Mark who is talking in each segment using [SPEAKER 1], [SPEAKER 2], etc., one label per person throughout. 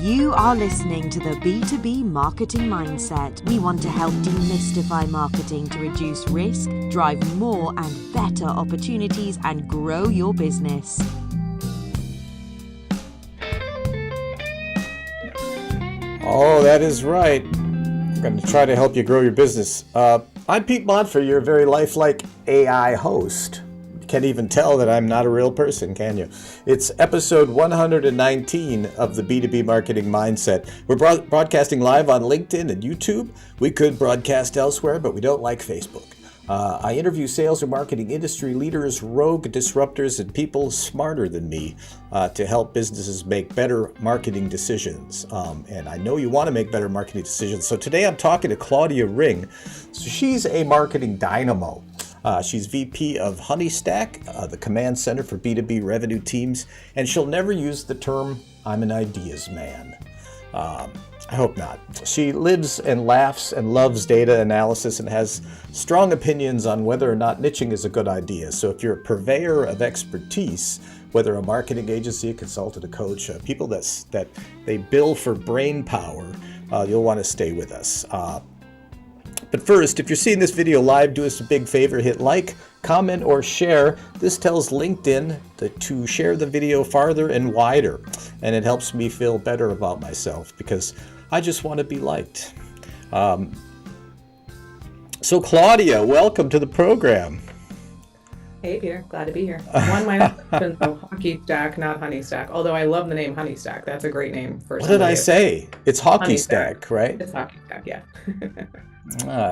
[SPEAKER 1] You are listening to the B2B Marketing Mindset. We want to help demystify marketing to reduce risk, drive more and better opportunities, and grow your business.
[SPEAKER 2] Oh, that is right. I'm going to try to help you grow your business. I'm Pete Montfort, your very lifelike AI host. You can't even tell that I'm not a real person, can you? It's episode 119 of the B2B Marketing Mindset. We're broadcasting live on LinkedIn and YouTube. We could broadcast elsewhere, but we don't like Facebook. I interview sales and marketing industry leaders, rogue disruptors, and people smarter than me to help businesses make better marketing decisions. And I know you want to make better marketing decisions. So today I'm talking to Claudia Ring. So she's a marketing dynamo. She's VP of Honeystack, the command center for B2B revenue teams, and she'll never use the term, I'm an ideas man. I hope not. She lives and laughs and loves data analysis and has strong opinions on whether or not niching is a good idea. So if you're a purveyor of expertise, whether a marketing agency, a consultant, a coach, people that they bill for brain power, you'll want to stay with us. But first, if you're seeing this video live, do us a big favor, hit like, comment, or share. This tells LinkedIn to share the video farther and wider, and it helps me feel better about myself because I just want to be liked. So Claudia, welcome to the program.
[SPEAKER 3] Hey Peter, glad to be here. One my husband, so Hockey Stack, not Honey Stack. Although I love the name Honey Stack. That's a great name for.
[SPEAKER 2] What did I say? It's Hockey Stack, right?
[SPEAKER 3] It's Hockey Stack, yeah.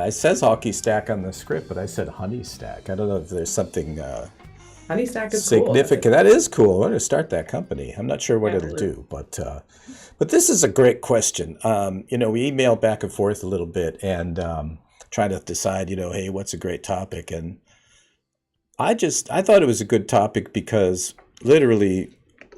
[SPEAKER 2] It says Hockey Stack on the script, but I said Honey Stack. I don't know if there's something
[SPEAKER 3] Honey Stack is
[SPEAKER 2] significant.
[SPEAKER 3] Cool.
[SPEAKER 2] That is cool. I'm going to start that company. I'm not sure what it'll do, but this is a great question. We email back and forth a little bit and try to decide, hey, what's a great topic? And I thought it was a good topic because literally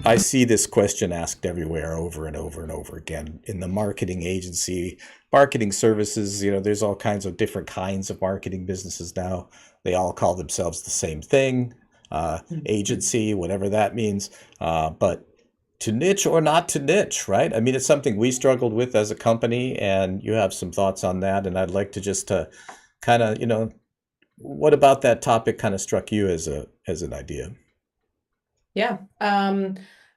[SPEAKER 2] I see this question asked everywhere over and over and over again in the marketing agency, marketing services. There's all kinds of different kinds of marketing businesses now. They all call themselves the same thing, agency, whatever that means. But to niche or not to niche, right? I mean, it's something we struggled with as a company, and you have some thoughts on that. And I'd like to just kind of, what about that topic kind of struck you as an idea?
[SPEAKER 3] Yeah.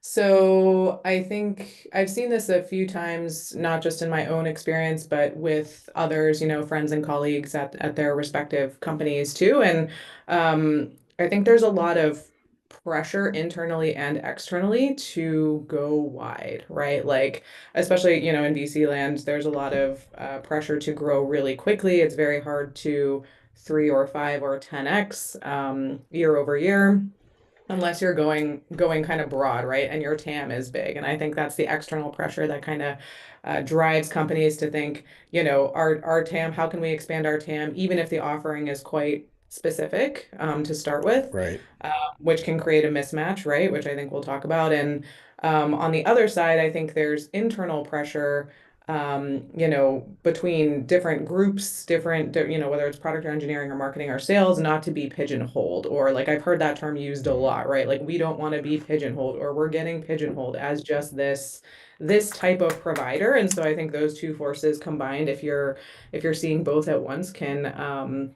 [SPEAKER 3] So I think I've seen this a few times, not just in my own experience, but with others, friends and colleagues at their respective companies too. And I think there's a lot of pressure internally and externally to go wide, right? Like, especially, in VC land, there's a lot of pressure to grow really quickly. It's very hard to 3 or 5 or 10x year over year, unless you're going kind of broad, right? And your TAM is big. And I think that's the external pressure that kind of drives companies to think, our TAM, how can we expand our TAM, even if the offering is quite specific to start with,
[SPEAKER 2] right?
[SPEAKER 3] Which can create a mismatch, right? Which I think we'll talk about. And on the other side, I think there's internal pressure between different groups, whether it's product or engineering or marketing or sales, not to be pigeonholed, or like I've heard that term used a lot, right? Like we don't want to be pigeonholed, or we're getting pigeonholed as just this type of provider. And so I think those two forces combined, if you're seeing both at once, can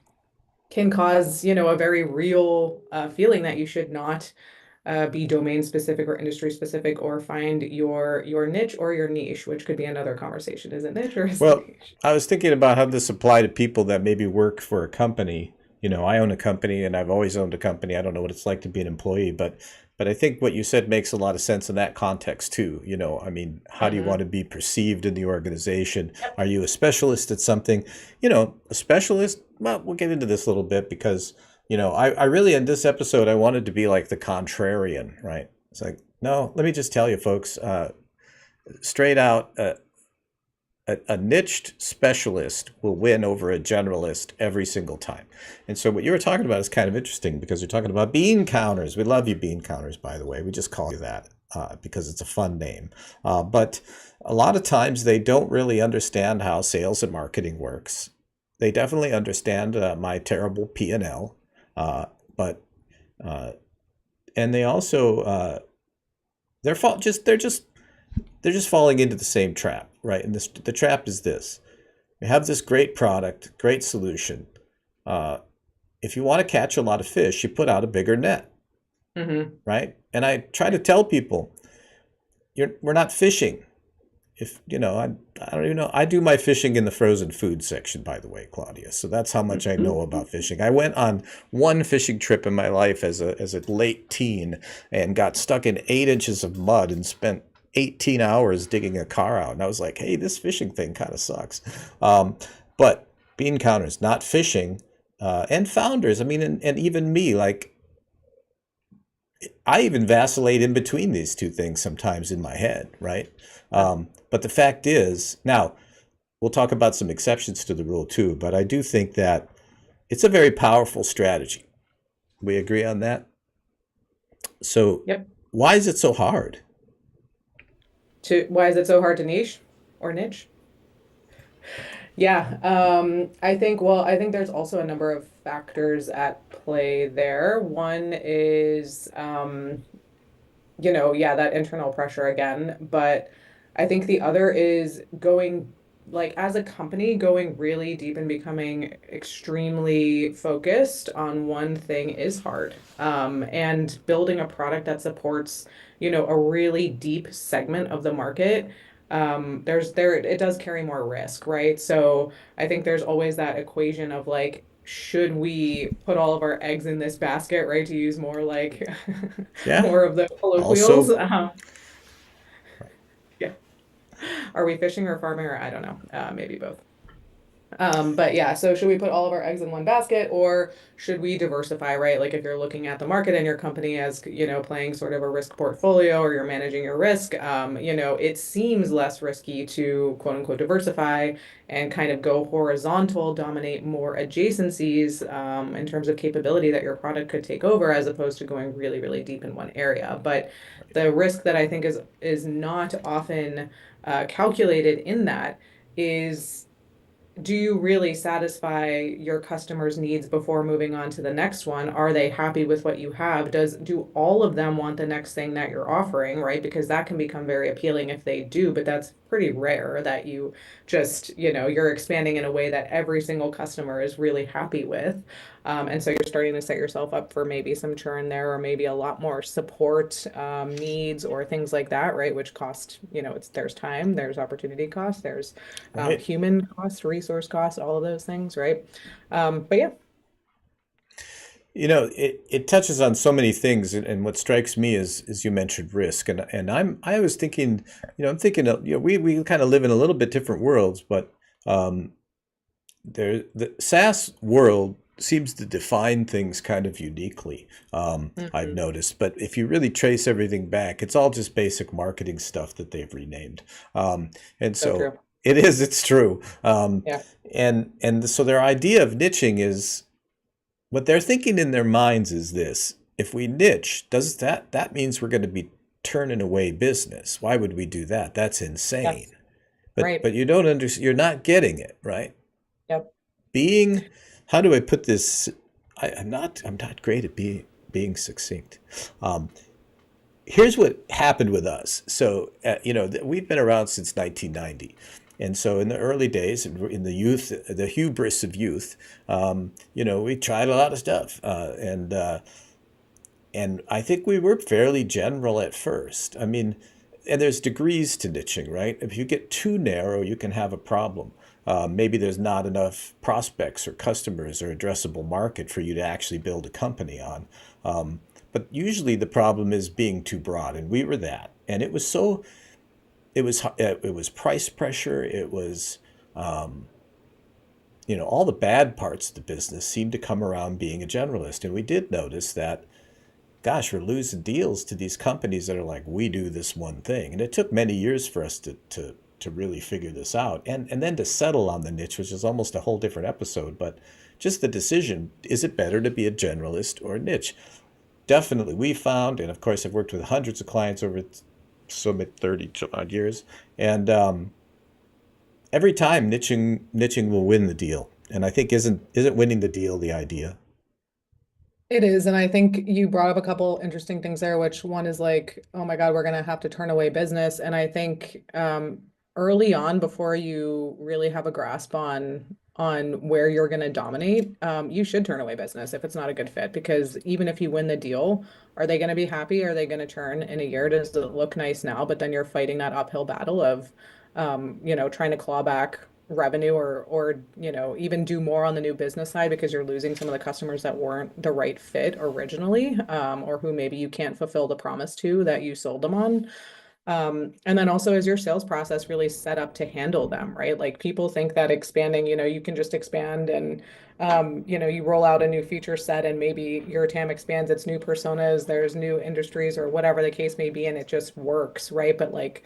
[SPEAKER 3] cause, a very real feeling that you should not be domain specific or industry specific, or find your niche or your niche, which could be another conversation. Is it niche or is it niche?
[SPEAKER 2] I was thinking about how this apply to people that maybe work for a company. I own a company and I've always owned a company. I don't know what it's like to be an employee, but I think what you said makes a lot of sense in that context too. I mean, how do you want to be perceived in the organization?
[SPEAKER 3] Yep.
[SPEAKER 2] Are you a specialist at something? A specialist, well, we'll get into this a little bit because I really, in this episode, I wanted to be like the contrarian, right? It's like, no, let me just tell you folks, straight out, a niched specialist will win over a generalist every single time. And so what you were talking about is kind of interesting because you're talking about bean counters. We love you, bean counters, by the way. We just call you that because it's a fun name. But a lot of times they don't really understand how sales and marketing works. They definitely understand my terrible P&L. And they also they're they're just falling into the same trap, right? And the trap is this: you have this great product, great solution. Uh, if you want to catch a lot of fish, you put out a bigger net,
[SPEAKER 3] Mm-hmm.
[SPEAKER 2] right? And I try to tell people, we're not fishing. If I don't even know. I do my fishing in the frozen food section, by the way, Claudia. So that's how much I know about fishing. I went on one fishing trip in my life as a late teen and got stuck in 8 inches of mud and spent 18 hours digging a car out. And I was like, hey, this fishing thing kind of sucks. But bean counters, not fishing, and founders. I mean, and even me, like I even vacillate in between these two things sometimes in my head, right? But the fact is, now we'll talk about some exceptions to the rule too, but I do think that it's a very powerful strategy. We agree on that? So
[SPEAKER 3] Yep.
[SPEAKER 2] why is it so hard?
[SPEAKER 3] Why is it so hard to niche or niche? Yeah, I think there's also a number of factors at play there. One is, yeah, that internal pressure again. But I think the other is going, like, as a company, going really deep and becoming extremely focused on one thing is hard. And building a product that supports, a really deep segment of the market. It does carry more risk, right? So I think there's always that equation of like, should we put all of our eggs in this basket, right? To use more like
[SPEAKER 2] Yeah.
[SPEAKER 3] more of the colloquials.
[SPEAKER 2] Also,
[SPEAKER 3] Yeah. Are we fishing or farming or I don't know. Maybe both. But yeah, so should we put all of our eggs in one basket or should we diversify, right? Like if you're looking at the market and your company as, playing sort of a risk portfolio or you're managing your risk, it seems less risky to quote unquote diversify and kind of go horizontal, dominate more adjacencies, in terms of capability that your product could take over as opposed to going really, really deep in one area. But the risk that I think is not often calculated in that is, do you really satisfy your customers' needs before moving on to the next one? Are they happy with what you have? Do all of them want the next thing that you're offering, right? Because that can become very appealing if they do, but that's pretty rare that you just, you're expanding in a way that every single customer is really happy with. And so you're starting to set yourself up for maybe some churn there, or maybe a lot more support needs or things like that, right? Which cost, there's time, there's opportunity cost, there's
[SPEAKER 2] right?
[SPEAKER 3] human cost, resource cost, all of those things, right? But yeah.
[SPEAKER 2] It touches on so many things, and what strikes me is you mentioned risk, and I was thinking, I'm thinking, we kind of live in a little bit different worlds, but um, the SaaS world seems to define things kind of uniquely. I've
[SPEAKER 3] Mhm.
[SPEAKER 2] noticed, but if you really trace everything back, it's all just basic marketing stuff that they've renamed, and
[SPEAKER 3] So
[SPEAKER 2] so
[SPEAKER 3] true.
[SPEAKER 2] it's true,
[SPEAKER 3] Yeah.
[SPEAKER 2] and so their idea of niching is what they're thinking in their minds is this: if we niche, does that means we're going to be turning away business? Why would we do that? That's insane.
[SPEAKER 3] Yes.
[SPEAKER 2] But
[SPEAKER 3] Right.
[SPEAKER 2] you don't understand. You're not getting it, right?
[SPEAKER 3] Yep.
[SPEAKER 2] Being, how do I put this? I'm not great at being succinct. Um, Here's what happened with us. So, we've been around since 1990. And so in the early days, in the youth, the hubris of youth, we tried a lot of stuff. And I think we were fairly general at first. I mean, and there's degrees to niching, right? If you get too narrow, you can have a problem. Maybe there's not enough prospects or customers or addressable market for you to actually build a company on. But usually the problem is being too broad, and we were that. And it was price pressure. It was all the bad parts of the business seemed to come around being a generalist, and we did notice that, gosh, we're losing deals to these companies that are like, we do this one thing. And it took many years for us to really figure this out. And then to settle on the niche, which is almost a whole different episode. But just the decision, is it better to be a generalist or a niche? Definitely we found, and of course I've worked with hundreds of clients over so many 30 odd years, and every time niching will win the deal. And I think isn't winning the deal the idea?
[SPEAKER 3] It is, and I think you brought up a couple interesting things there, which one is like, oh my God, we're gonna have to turn away business. And I think early on, before you really have a grasp on where you're gonna dominate, you should turn away business if it's not a good fit. Because even if you win the deal, are they gonna be happy? Are they gonna turn in a year? Does it look nice now? But then you're fighting that uphill battle of trying to claw back revenue or even do more on the new business side because you're losing some of the customers that weren't the right fit originally, or who maybe you can't fulfill the promise to that you sold them on. And then also, is your sales process really set up to handle them, right? Like people think that expanding, you can just expand and you roll out a new feature set and maybe your TAM expands, its new personas, there's new industries or whatever the case may be, and it just works, right? But like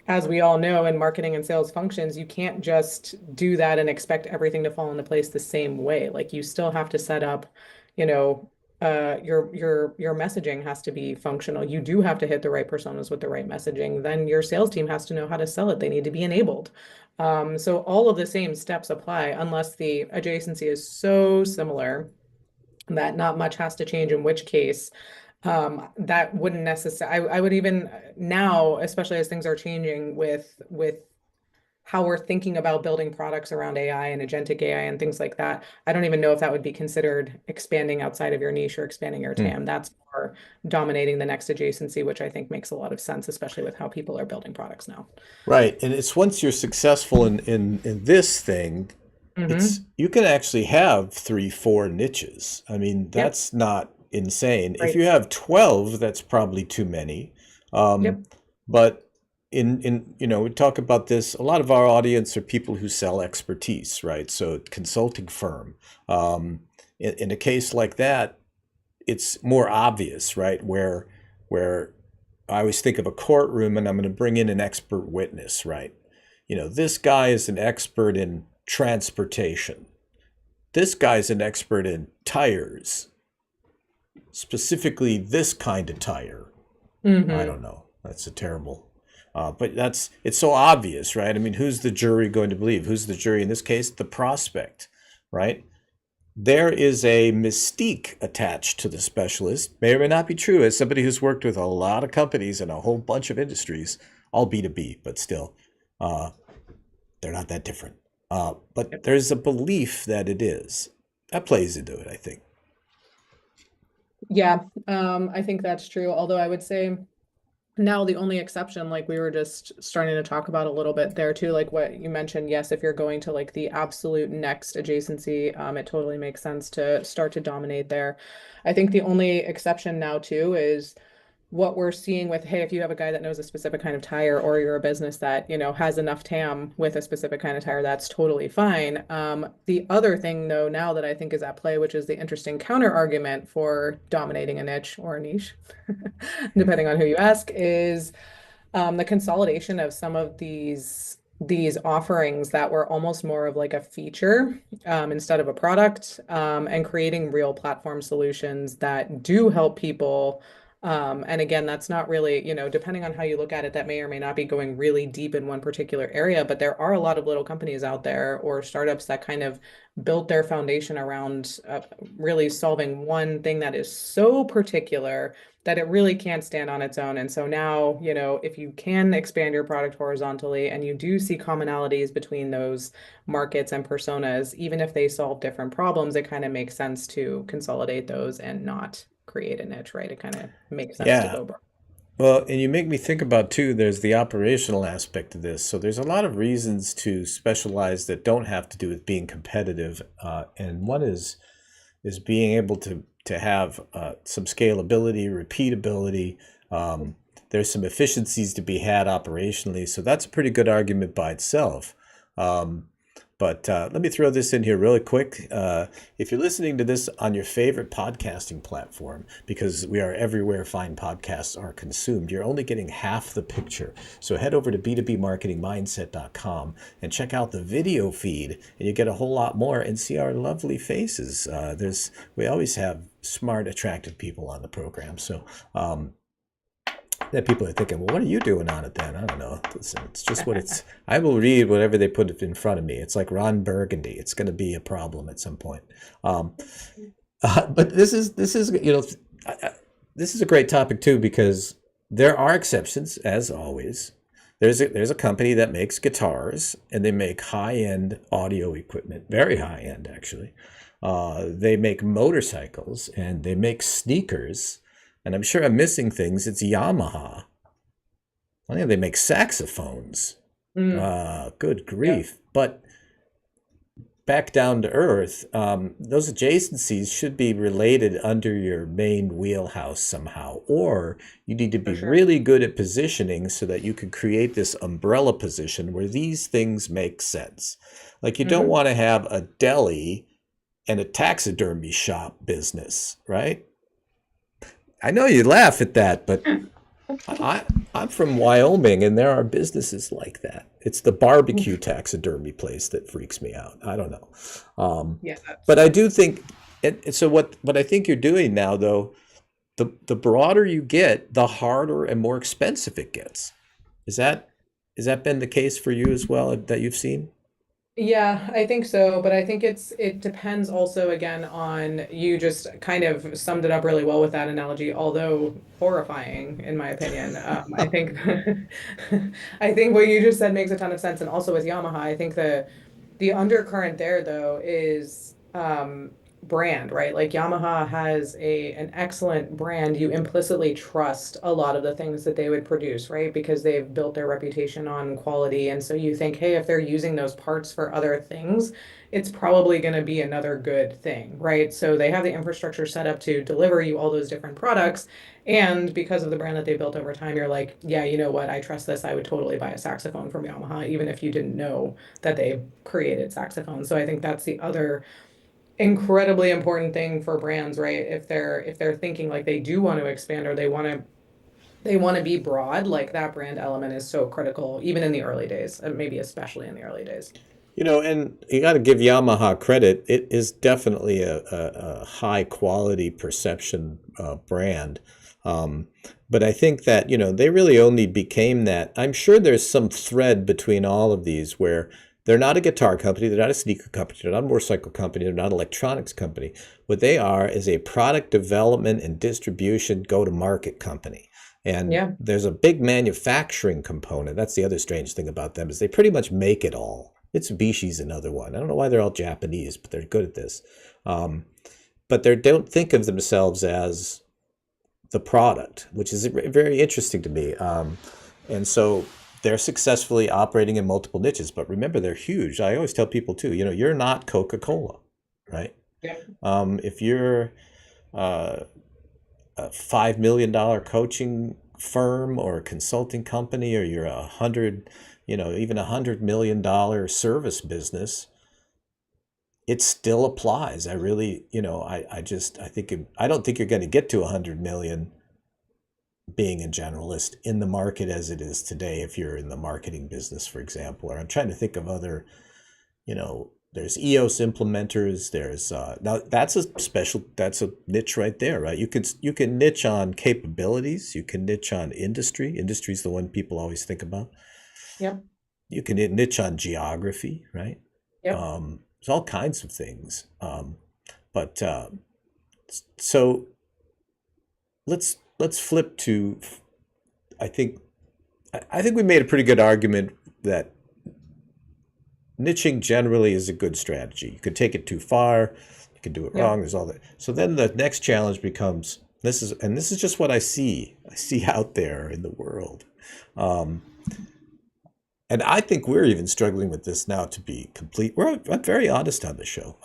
[SPEAKER 3] as we all know in marketing and sales functions, you can't just do that and expect everything to fall into place the same way. Like you still have to set up, you know, your messaging has to be functional. You do have to hit the right personas with the right messaging. Then your sales team has to know how to sell it. They need to be enabled. So all of the same steps apply unless the adjacency is so similar that not much has to change, in which case that wouldn't necessarily, I would even now, especially as things are changing with how we're thinking about building products around AI and agentic AI and things like that. I don't even know if that would be considered expanding outside of your niche or expanding your
[SPEAKER 2] Hmm.
[SPEAKER 3] TAM. That's more dominating the next adjacency, which I think makes a lot of sense, especially with how people are building products now.
[SPEAKER 2] Right. And it's once you're successful in this thing, it's
[SPEAKER 3] Hmm.
[SPEAKER 2] you can actually have three, four niches. I mean,
[SPEAKER 3] Yep.
[SPEAKER 2] that's not insane. If
[SPEAKER 3] Right.
[SPEAKER 2] you have 12, that's probably too many. Um,
[SPEAKER 3] Yep.
[SPEAKER 2] but we talk about this, a lot of our audience are people who sell expertise, right? So consulting firm. In a case like that, it's more obvious, right? Where I always think of a courtroom and I'm going to bring in an expert witness, right? This guy is an expert in transportation. This guy's an expert in tires, specifically this kind of tire. I
[SPEAKER 3] Hmm.
[SPEAKER 2] don't know. That's a terrible. But it's so obvious, right? I mean, who's the jury going to believe? Who's the jury in this case? The prospect, right? There is a mystique attached to the specialist. May or may not be true. As somebody who's worked with a lot of companies and a whole bunch of industries, all B2B, but still, uh, they're not that different. But there's a belief that it is. That plays into it, I think.
[SPEAKER 3] Yeah, I think that's true. Although I would say now the only exception, like we were just starting to talk about a little bit there too, like what you mentioned, yes, if you're going to like the absolute next adjacency, it totally makes sense to start to dominate there. I think the only exception now too is what we're seeing with, hey, if you have a guy that knows a specific kind of tire, or you're a business that, has enough TAM with a specific kind of tire, that's totally fine. The other thing, though, now that I think is at play, which is the interesting counter argument for dominating a niche or a niche, depending on who you ask, is the consolidation of some of these offerings that were almost more of like a feature instead of a product, and creating real platform solutions that do help people. And again, that's not really, depending on how you look at it, that may or may not be going really deep in one particular area, but there are a lot of little companies out there or startups that kind of built their foundation around really solving one thing that is so particular that it really can't stand on its own. And so now, if you can expand your product horizontally and you do see commonalities between those markets and personas, even if they solve different problems, it kind of makes sense to consolidate those and not create a niche, right? It kind of makes sense to
[SPEAKER 2] Yeah.
[SPEAKER 3] go broad.
[SPEAKER 2] Well, and you make me think about too, there's the operational aspect of this. So there's a lot of reasons to specialize that don't have to do with being competitive. And one is being able to have some scalability, repeatability. There's some efficiencies to be had operationally. So that's a pretty good argument by itself. Um, but let me throw this in here really quick. If you're listening to this on your favorite podcasting platform, because we are everywhere fine podcasts are consumed, you're only getting half the picture. So head over to b2bmarketingmindset.com and check out the video feed, and you get a whole lot more and see our lovely faces. We always have smart, attractive people on the program. So that people are thinking, well, what are you doing on it then? I don't know. It's just what it's. I will read whatever they put in front of me. It's like Ron Burgundy. It's going to be a problem at some point. Um, But this is this is a great topic too because there are exceptions as always. There's a company that makes guitars and they make high end audio equipment, very high end actually. They make motorcycles and they make sneakers, and I'm sure I'm missing things. It's Yamaha. I think they make saxophones.
[SPEAKER 3] Mm,
[SPEAKER 2] Good
[SPEAKER 3] yep,
[SPEAKER 2] grief! But back down to earth, those adjacencies should be related under your main wheelhouse somehow, or you need to
[SPEAKER 3] for
[SPEAKER 2] be
[SPEAKER 3] sure.
[SPEAKER 2] really good at positioning so that you can create this umbrella position where these things make sense. Like you don't
[SPEAKER 3] Hmm.
[SPEAKER 2] want to have a deli and a taxidermy shop business, right? I know you laugh at that, but I, I'm from Wyoming, and there are businesses like that. It's the barbecue taxidermy place that freaks me out. I don't know,
[SPEAKER 3] Yeah,
[SPEAKER 2] but I do think. And so what I think you're doing now, though, the broader you get, the harder and more expensive it gets. Is that has that been the case for you as well that you've seen?
[SPEAKER 3] yeah, I think so, but I think it depends also again on you just kind of summed it up really well with that analogy, although horrifying in my opinion. I think I think what you just said makes a ton of sense, and also with Yamaha, I think the undercurrent there though is brand, right? Like Yamaha has a an excellent brand. You implicitly trust a lot of the things that they would produce, right? Because they've built their reputation on quality. And so you think, hey, if they're using those parts for other things, it's probably going to be another good thing, right? So they have the infrastructure set up to deliver you all those different products. And because of the brand that they built over time, you're like, yeah, you know what? I trust this. I would totally buy a saxophone from Yamaha, even if you didn't know that they created saxophones. So I think that's the other incredibly important thing for brands, right? If they're thinking like they do want to expand or they want to be broad, like that brand element is so critical, even in the early days, and maybe especially in the early days.
[SPEAKER 2] And you got to give Yamaha credit. It is definitely a high quality perception brand. Um, but I think that, they really only became that. I'm sure there's some thread between all of these where they're not a guitar company, they're not a sneaker company, they're not a motorcycle company, they're not an electronics company. What they are is a product development and distribution go to market company. And
[SPEAKER 3] Yeah.
[SPEAKER 2] there's a big manufacturing component. That's the other strange thing about them is they pretty much make it all. Mitsubishi's another one. I don't know why they're all Japanese, but they're good at this. Um, but they don't think of themselves as the product, which is very interesting to me. And so they're successfully operating in multiple niches. But remember, they're huge. I always tell people too, you're not Coca-Cola, right?
[SPEAKER 3] Yeah.
[SPEAKER 2] If you're uh, a $5 million coaching firm or a consulting company, or you're 100, even $100 million service business, it still applies. I really, I don't think you're going to get to 100 million being a generalist in the market as it is today. If you're in the marketing business, for example, or I'm trying to think of other, there's EOS implementers. There's now that's a niche right there, right? You can niche on capabilities. You can niche on industry. Industry is the one people always think about.
[SPEAKER 3] Yep.
[SPEAKER 2] You can niche on geography, right?
[SPEAKER 3] Yep.
[SPEAKER 2] There's all kinds of things. But so let's flip to. I think I think we made a pretty good argument that niching generally is a good strategy. You could take it too far, you can do it
[SPEAKER 3] Yep.
[SPEAKER 2] wrong. There's all that. So then the next challenge becomes this is just what I see. I see out there in the world. Um, and I think we're even struggling with this now to be complete. I'm very honest on the show.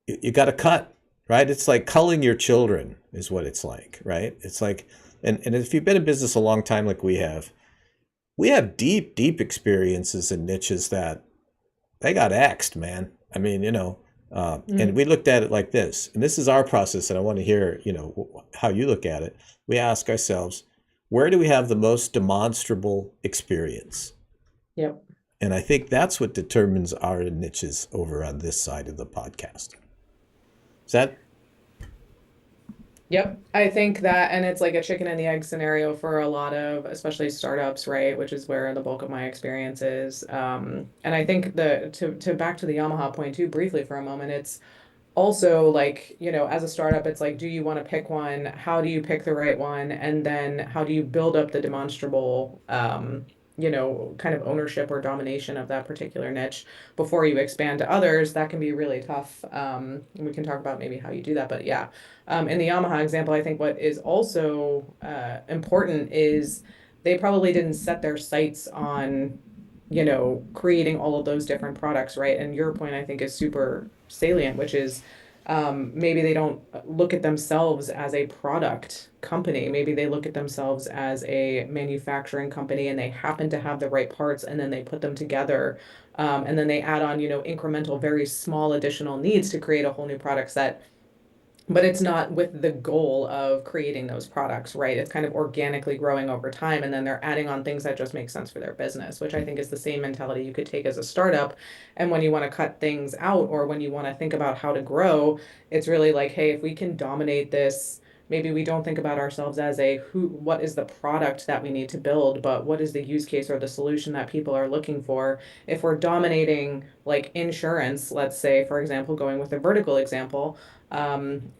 [SPEAKER 2] You got to cut, right? It's like culling your children is what it's like, right? It's like, and if you've been in business a long time like we have deep, deep experiences in niches that they got axed, man. I mean, and
[SPEAKER 3] Mm.
[SPEAKER 2] we looked at it like this, and this is our process, and I want to hear, how you look at it. We ask ourselves, where do we have the most demonstrable experience?
[SPEAKER 3] Yep.
[SPEAKER 2] And I think that's what determines our niches over on this side of the podcast. Is that
[SPEAKER 3] Yep. I think that, and it's like a chicken and the egg scenario for a lot of, especially startups, right? Which is where the bulk of my experience is. And I think to back to the Yamaha point too, briefly for a moment, it's also like, as a startup, it's like, do you want to pick one? How do you pick the right one? And then how do you build up the demonstrable, kind of ownership or domination of that particular niche before you expand to others? That can be really tough. We can talk about maybe how you do that, but yeah. In the Yamaha example, I think what is also important is they probably didn't set their sights on creating all of those different products, right? And your point, I think, is super salient, which is maybe they don't look at themselves as a product company. Maybe they look at themselves as a manufacturing company and they happen to have the right parts and then they put them together. And then they add on, incremental, very small additional needs to create a whole new product set, but it's not with the goal of creating those products, right? It's kind of organically growing over time, and then they're adding on things that just make sense for their business, which I think is the same mentality you could take as a startup. And when you want to cut things out or when you want to think about how to grow, it's really like, hey, if we can dominate this, maybe we don't think about ourselves as what is the product that we need to build, but what is the use case or the solution that people are looking for. If we're dominating like insurance, let's say, for example, going with a vertical example,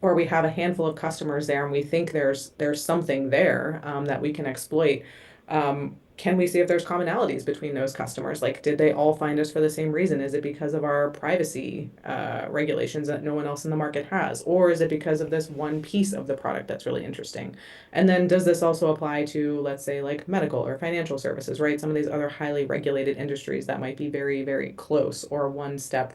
[SPEAKER 3] or we have a handful of customers there and we think there's something there that we can exploit. Can we see if there's commonalities between those customers? Like, did they all find us for the same reason? Is it because of our privacy regulations that no one else in the market has? Or is it because of this one piece of the product that's really interesting? And then does this also apply to, let's say, like medical or financial services, right? Some of these other highly regulated industries that might be very, very close or one step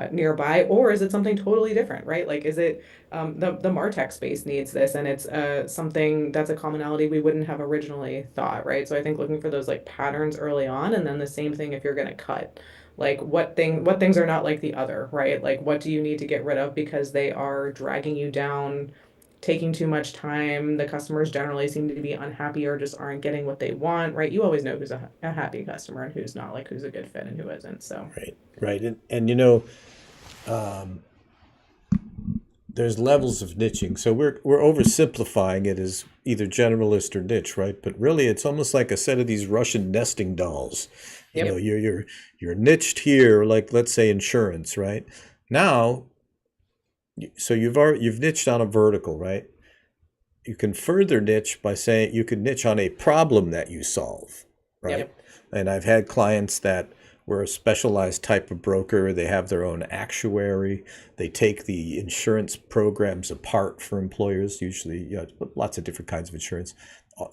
[SPEAKER 3] nearby, or is it something totally different, right? Like, is it the Martech space needs this, and it's something that's a commonality we wouldn't have originally thought, right? So I think looking for those like patterns early on, and then the same thing if you're going to cut, like what things are not like the other, right? Like, what do you need to get rid of because they are dragging you down, taking too much time. The customers generally seem to be unhappy or just aren't getting what they want, right? You always know who's a happy customer and who's not, like who's a good fit and who isn't. So
[SPEAKER 2] Right, right. And there's levels of niching. So we're oversimplifying it as either generalist or niche, right? But really, it's almost like a set of these Russian nesting dolls.
[SPEAKER 3] yep.
[SPEAKER 2] You're niched here, like let's say insurance, right? Now, so you've niched on a vertical, right? You can further niche by saying you could niche on a problem that you solve, right?
[SPEAKER 3] Yep.
[SPEAKER 2] And I've had clients that were a specialized type of broker. They have their own actuary. They take the insurance programs apart for employers, usually, lots of different kinds of insurance.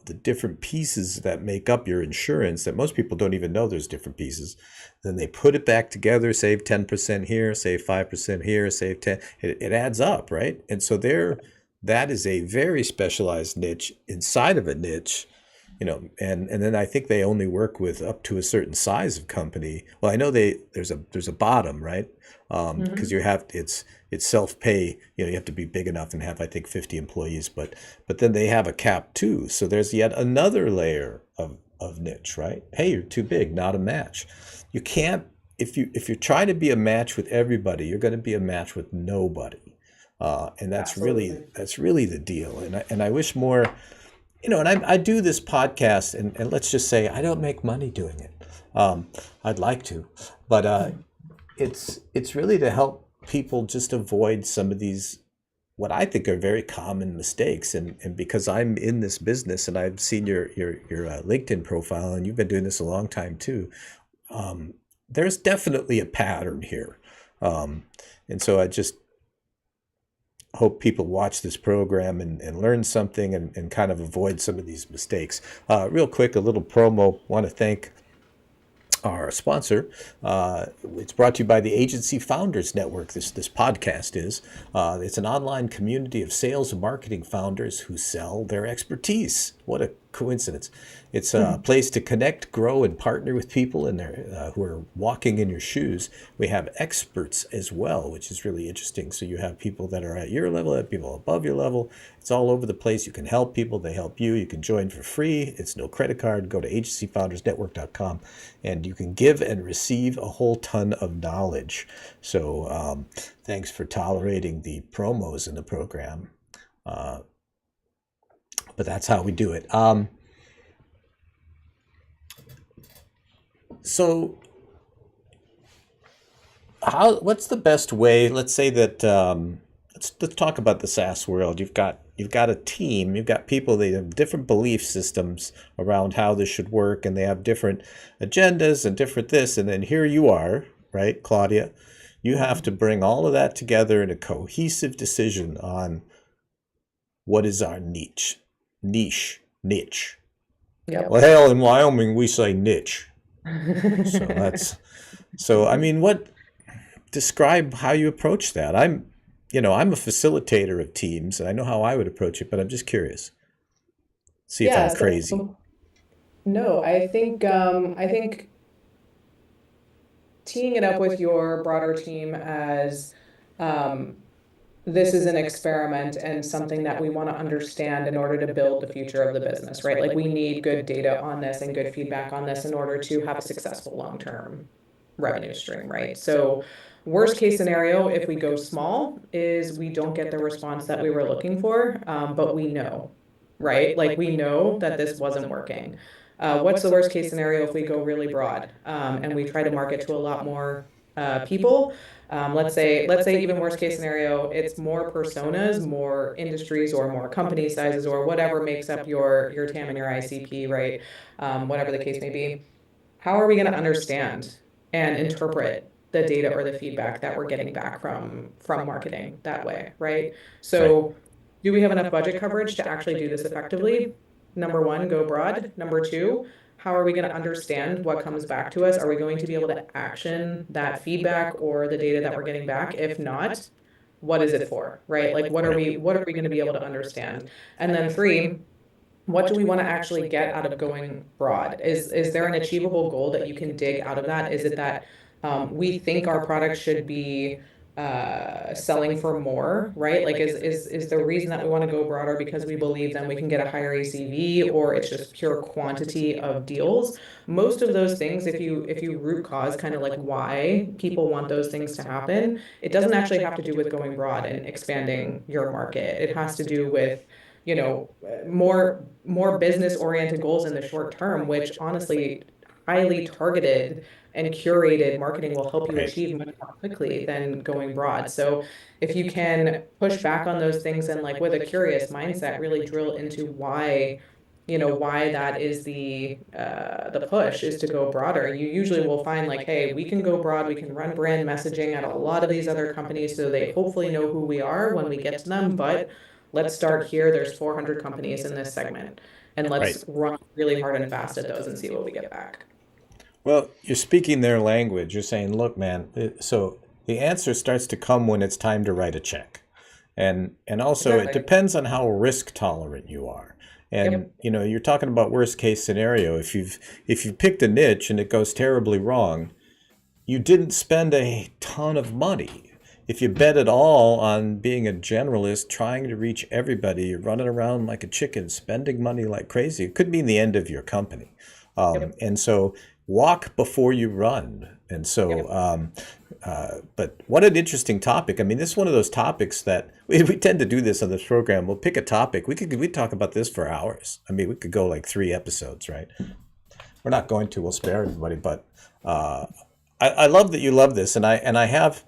[SPEAKER 2] The different pieces that make up your insurance that most people don't even know there's different pieces. Then they put it back together, save 10% here, save 5% here, save 10. It adds up, right? And so that is a very specialized niche inside of a niche, and then I think they only work with up to a certain size of company. Well, I know there's a bottom, right? Because
[SPEAKER 3] Hmm.
[SPEAKER 2] it's self-pay. You have to be big enough and have, I think, 50 employees, but then they have a cap too. So there's yet another layer of niche, right? Hey, you're too big, not a match. You can't if you try to be a match with everybody, you're going to be a match with nobody. And
[SPEAKER 3] Absolutely.
[SPEAKER 2] that's really the deal. And I wish more, and I do this podcast, and let's just say I don't make money doing it. I'd like to, but it's really to help people just avoid some of these what I think are very common mistakes. And because I'm in this business and I've seen your LinkedIn profile, and you've been doing this a long time too, there's definitely a pattern here. Um, and so I just hope people watch this program and learn something and kind of avoid some of these mistakes. Real quick, a little promo. Want to thank our sponsor. It's brought to you by the Agency Founders Network. This podcast is. It's an online community of sales and marketing founders who sell their expertise. What a coincidence! It's a place to connect, grow, and partner with people in there who are walking in your shoes. We have experts as well, which is really interesting. So you have people that are at your level, have people above your level. It's all over the place. You can help people. They help you. You can join for free. It's no credit card. Go to agencyfoundersnetwork.com and you can give and receive a whole ton of knowledge. So thanks for tolerating the promos in the program. But that's how we do it. So what's the best way? Let's say that let's talk about the SaaS world. You've got a team. You've got people. They have different belief systems around how this should work, and they have different agendas and different this. And then here you are, right, Claudia? You have to bring all of that together in a cohesive decision on what is our niche.
[SPEAKER 3] Yep.
[SPEAKER 2] Well, hell, in Wyoming we say niche. So I mean, describe how you approach that. I'm a facilitator of teams, and I know how I would approach it, but I'm just curious. See if
[SPEAKER 3] Yeah,
[SPEAKER 2] I'm crazy.
[SPEAKER 3] no, I think teeing it up with your broader team as um, this is an experiment and something that we want to understand in order to build the future of the business, right? Like we need good data on this and good feedback on this in order to have a successful long-term revenue stream, right? So worst case scenario, if we go small, is we don't get the response that we were looking for, but we know, right? Like we know that this wasn't working. What's the worst case scenario if we go really broad and we try to market to a lot more people? Let's say even worst case scenario, it's more personas, more industries, or more company sizes, or whatever makes up your TAM and your ICP, right? Whatever the case may be. How are we going to understand and interpret the data or the feedback that we're getting back from marketing that way, right?
[SPEAKER 2] Right.
[SPEAKER 3] So, do we have enough budget coverage to actually do this effectively? Number one, go broad. Number two, how are we going to understand what comes back to us? Are we going to be able to action that feedback or the data that we're getting back? If not, what is it for, right? Like what are we going to be able to understand? And then three, what do we want to actually get out of going broad? Is there an achievable goal that you can dig out of that? Is it that we think our product should be selling for more, right? Like is the reason that we want to go broader because we believe then we can get a higher ACV, or it's just pure quantity of deals? Most of those things, if you root cause kind of like why people want those things to happen, it doesn't actually have to do with going broad and expanding your market. It has to do with more business oriented goals in the short term, which honestly highly targeted and curated marketing will help you
[SPEAKER 2] Right.
[SPEAKER 3] achieve much more quickly than going broad. So if you can push back on those things and like with a curious mindset really drill into why that is the push is to go broader, you usually will find like, hey, we can go broad, we can run brand messaging at a lot of these other companies so they hopefully know who we are when we get to them, but let's start here. There's 400 companies in this segment, and
[SPEAKER 2] Right.
[SPEAKER 3] let's run really hard and fast at those and see what we get back.
[SPEAKER 2] Well, you're speaking their language. You're saying, look, man, so the answer starts to come when it's time to write a check. And also it
[SPEAKER 3] Exactly.
[SPEAKER 2] depends on how risk tolerant you are. And
[SPEAKER 3] Yep.
[SPEAKER 2] you're talking about worst case scenario. If you've picked a niche and it goes terribly wrong, you didn't spend a ton of money. If you bet it all on being a generalist, trying to reach everybody, you're running around like a chicken, spending money like crazy. It could mean the end of your company.
[SPEAKER 3] Yep.
[SPEAKER 2] And so walk before you run. And so,
[SPEAKER 3] Yep.
[SPEAKER 2] but what an interesting topic. I mean, this is one of those topics that we tend to do this on this program. We'll pick a topic. We talk about this for hours. I mean, we could go like 3 episodes, right? We're not going to. We'll spare everybody. But I love that you love this, and I have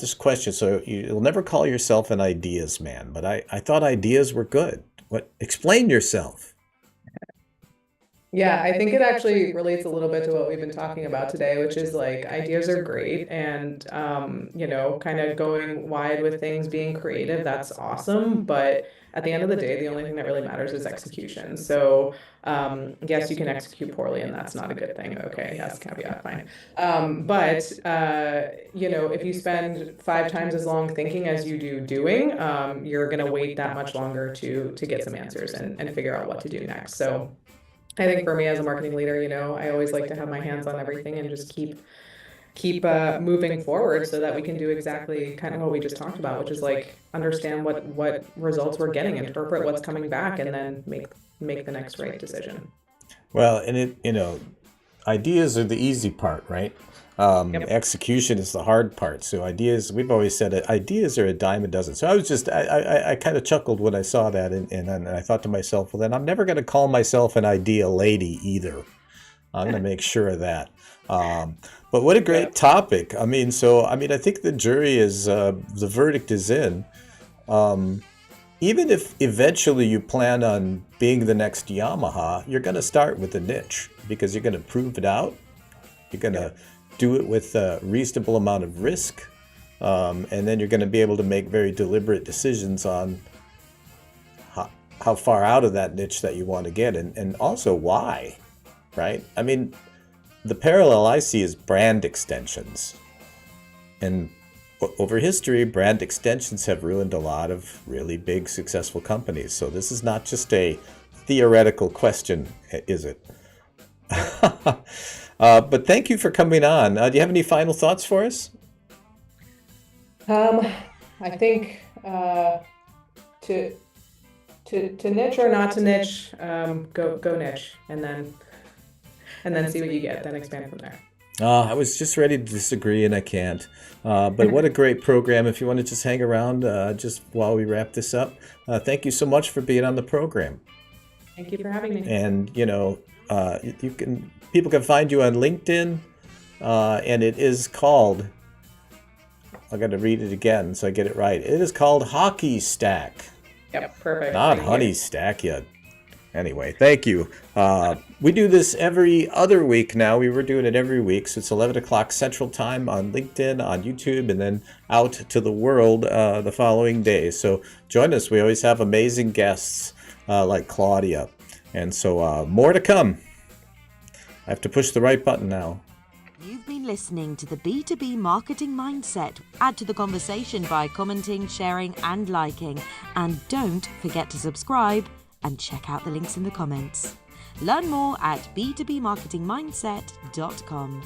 [SPEAKER 2] this question. So you'll never call yourself an ideas man, but I thought ideas were good. What? Explain yourself.
[SPEAKER 3] Yeah, I think it actually relates a little bit to what we've been talking about today, which is like ideas are great and kind of going wide with things, being creative, that's awesome. But at the end of the day, the only thing that really matters is execution. So yes, you can execute poorly and that's not a good thing. Okay, yes, caveat, fine. But if you spend 5 times as long thinking as you do doing, you're gonna wait that much longer to get some answers and figure out what to do next. So I think for me as a marketing leader, I always like to have my hands on everything and just keep moving forward so that we can do exactly kind of what we just talked about, which is like understand what results we're getting, interpret what's coming back, and then make the next right decision.
[SPEAKER 2] Well, and ideas are the easy part, right? Execution is the hard part. So ideas, we've always said ideas are a dime a dozen. So I kind of chuckled when I saw that, and I thought to myself, well, then I'm never going to call myself an idea lady either. I'm going to make sure of that. But what a great topic. I think the jury is, the verdict is in. Even if eventually you plan on being the next Yamaha, you're going to start with a niche because you're going to prove it out. You're going to do it with a reasonable amount of risk. And then you're going to be able to make very deliberate decisions on how far out of that niche that you want to get, and also why, right? I mean, the parallel I see is brand extensions. And over history, brand extensions have ruined a lot of really big, successful companies. So this is not just a theoretical question, is it? But thank you for coming on. Do you have any final thoughts for us?
[SPEAKER 3] I think to niche or not to niche, go niche, and then see what you get. Then expand from there.
[SPEAKER 2] I was just ready to disagree, and I can't. But what a great program. If you want to just hang around just while we wrap this up, thank you so much for being on the program.
[SPEAKER 3] Thank you for having me.
[SPEAKER 2] And, people can find you on LinkedIn, and it is called, I got to read it again so I get it right. It is called Hockey Stack.
[SPEAKER 3] Yep, perfect.
[SPEAKER 2] Not Honey Stack yet. Anyway, thank you. We do this every other week now. We were doing it every week. So it's 11 o'clock Central Time on LinkedIn, on YouTube, and then out to the world the following day. So join us. We always have amazing guests like Claudia. And so more to come. I have to push the right button now.
[SPEAKER 1] You've been listening to the B2B Marketing Mindset. Add to the conversation by commenting, sharing, and liking. And don't forget to subscribe and check out the links in the comments. Learn more at b2bmarketingmindset.com.